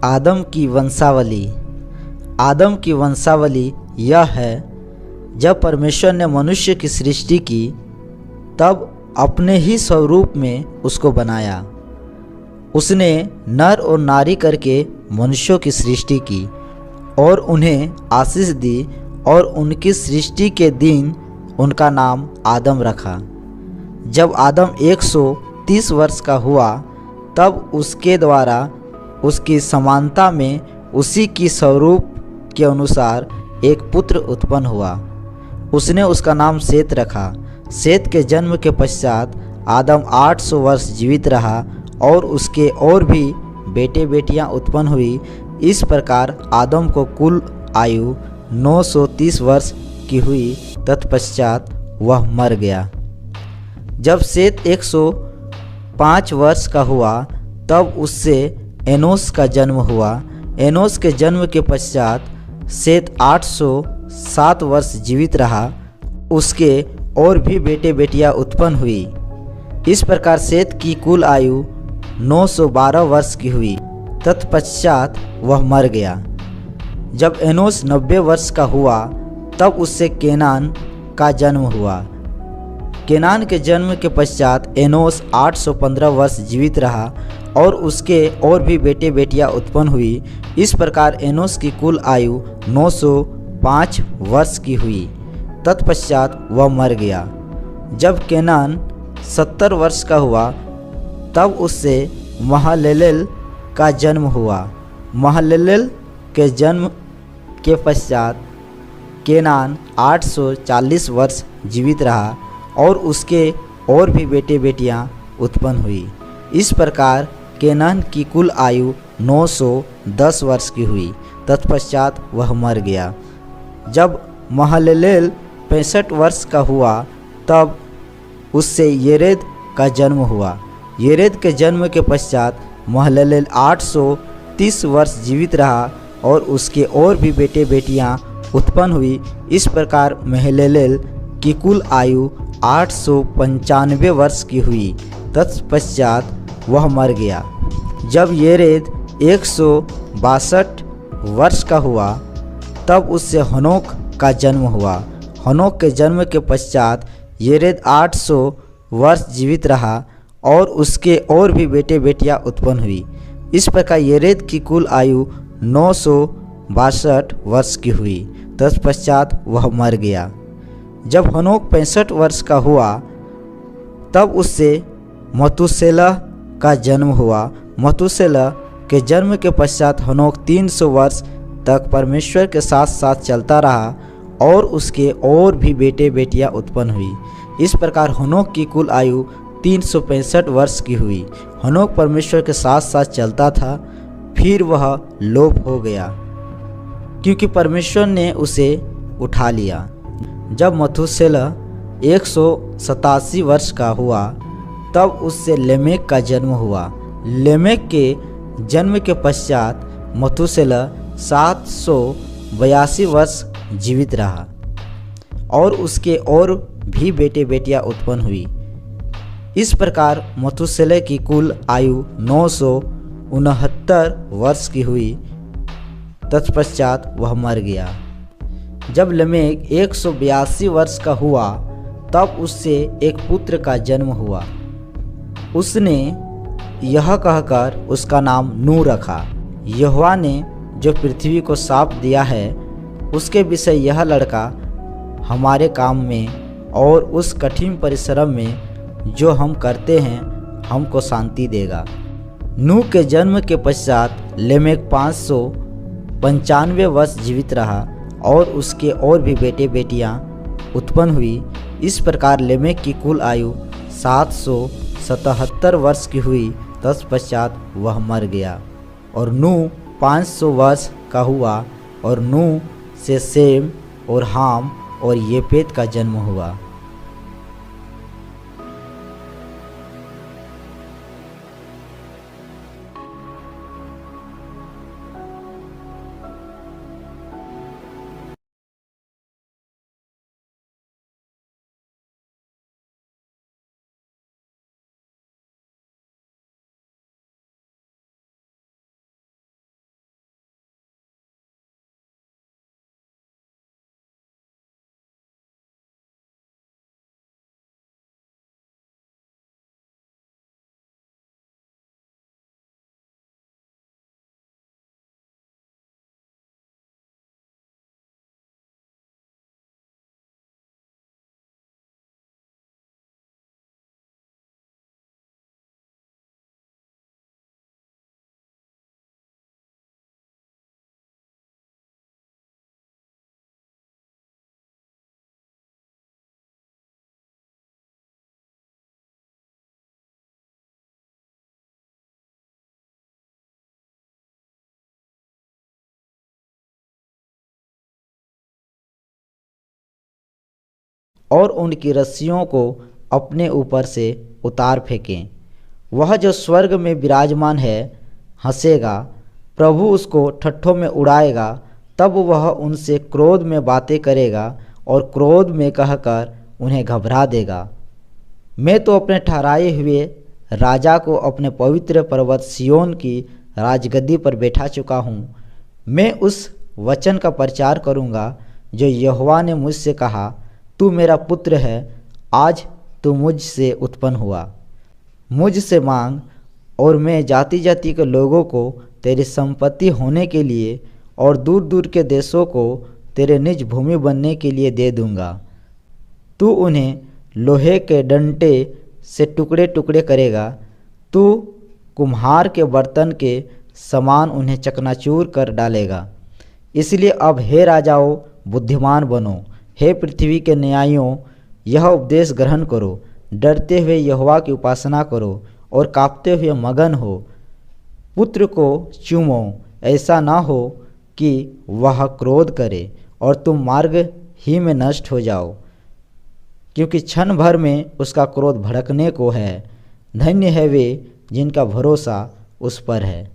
आदम की वंशावली। आदम की वंशावली यह है, जब परमेश्वर ने मनुष्य की सृष्टि की तब अपने ही स्वरूप में उसको बनाया। उसने नर और नारी करके मनुष्यों की सृष्टि की और उन्हें आशीष दी और उनकी सृष्टि के दिन उनका नाम आदम रखा। जब आदम 130 वर्ष का हुआ तब उसके द्वारा उसकी समानता में उसी की स्वरूप के अनुसार एक पुत्र उत्पन्न हुआ। उसने उसका नाम सेत रखा। सेत के जन्म के पश्चात आदम 800 वर्ष जीवित रहा और उसके और भी बेटे बेटियां उत्पन्न हुई। इस प्रकार आदम को कुल आयु 930 वर्ष की हुई। तत्पश्चात वह मर गया। जब सेत 105 वर्ष का हुआ तब उससे एनोस का जन्म हुआ। एनोस के जन्म के पश्चात सेत 807 वर्ष जीवित रहा। उसके और भी बेटे बेटियां उत्पन्न हुई। इस प्रकार सेत की कुल आयु 912 वर्ष की हुई। तत्पश्चात वह मर गया। जब एनोस 90 वर्ष का हुआ तब उससे केनान का जन्म हुआ। केनान के जन्म के पश्चात एनोस 815 वर्ष जीवित रहा और उसके और भी बेटे बेटियां उत्पन्न हुई। इस प्रकार एनोस की कुल आयु 905 वर्ष की हुई। तत्पश्चात वह मर गया। जब केनान 70 वर्ष का हुआ तब उससे महललेल का जन्म हुआ। महललेल के जन्म के पश्चात केनान 840 वर्ष जीवित रहा और उसके और भी बेटे बेटियां उत्पन्न हुई। इस प्रकार केनान की कुल आयु 910 वर्ष की हुई। तत्पश्चात वह मर गया। जब महललेल 65 वर्ष का हुआ तब उससे येरेद का जन्म हुआ। येरेद के जन्म के पश्चात महललेल 830 वर्ष जीवित रहा और उसके और भी बेटे बेटियां उत्पन्न हुई। इस प्रकार महललेल की कुल आयु 895 वर्ष की हुई। तत्पश्चात वह मर गया। जब येरेद 162 वर्ष का हुआ तब उससे हनोक का जन्म हुआ। हनोक के जन्म के पश्चात येरेद 800 वर्ष जीवित रहा और उसके और भी बेटे बेटियां उत्पन्न हुई। इस प्रकार येरेद की कुल आयु 962 वर्ष की हुई। तत्पश्चात वह मर गया। जब हनोक 65 वर्ष का हुआ तब उससे मतूशेलह का जन्म हुआ। मतूशेलह के जन्म के पश्चात हनोक 300 वर्ष तक परमेश्वर के साथ साथ चलता रहा और उसके और भी बेटे बेटियां उत्पन्न हुई। इस प्रकार हनोक की कुल आयु 365 वर्ष की हुई। हनोक परमेश्वर के साथ साथ चलता था, फिर वह लोप हो गया क्योंकि परमेश्वर ने उसे उठा लिया। जब मतूशेलह 187 वर्ष का हुआ तब उससे लेमेक का जन्म हुआ। लेमेक के जन्म के पश्चात मतूशेलह 782 वर्ष जीवित रहा और उसके और भी बेटे बेटियां उत्पन्न हुई। इस प्रकार मतूशेलह की कुल आयु 969 वर्ष की हुई। तत्पश्चात वह मर गया। जब लेमेक 182 वर्ष का हुआ तब उससे एक पुत्र का जन्म हुआ। उसने यह कहकर उसका नाम नूह रखा, यहोवा ने जो पृथ्वी को शाप दिया है उसके विषय यह लड़का हमारे काम में और उस कठिन परिश्रम में जो हम करते हैं हमको शांति देगा। नूह के जन्म के पश्चात लेमेक 595 वर्ष जीवित रहा और उसके और भी बेटे बेटियां उत्पन्न हुई। इस प्रकार लेमेक की कुल आयु 777 वर्ष की हुई। तत्पश्चात वह मर गया। और नूह 500 वर्ष का हुआ और नूह से सेम और हाम और येपेत का जन्म हुआ। और उनकी रस्सियों को अपने ऊपर से उतार फेंकें। वह जो स्वर्ग में विराजमान है हंसेगा, प्रभु उसको ठट्ठों में उड़ाएगा। तब वह उनसे क्रोध में बातें करेगा और क्रोध में कहकर उन्हें घबरा देगा। मैं तो अपने ठहराए हुए राजा को अपने पवित्र पर्वत सिय्योन की राजगद्दी पर बैठा चुका हूँ। मैं उस वचन का प्रचार करूँगा जो यहोवा ने मुझसे कहा, तू मेरा पुत्र है, आज तू मुझसे उत्पन्न हुआ। मुझसे मांग और मैं जाति जाति के लोगों को तेरी संपत्ति होने के लिए और दूर दूर के देशों को तेरे निज भूमि बनने के लिए दे दूँगा। तू उन्हें लोहे के डंटे से टुकड़े टुकड़े करेगा, तू कुम्हार के बर्तन के समान उन्हें चकनाचूर कर डालेगा। इसलिए अब हे राजाओं, बुद्धिमान बनो, हे पृथ्वी के न्यायियों, यह उपदेश ग्रहण करो। डरते हुए यहोवा की उपासना करो और काँपते हुए मगन हो। पुत्र को चूमो, ऐसा ना हो कि वह क्रोध करे और तुम मार्ग ही में नष्ट हो जाओ, क्योंकि क्षण भर में उसका क्रोध भड़कने को है। धन्य है वे जिनका भरोसा उस पर है।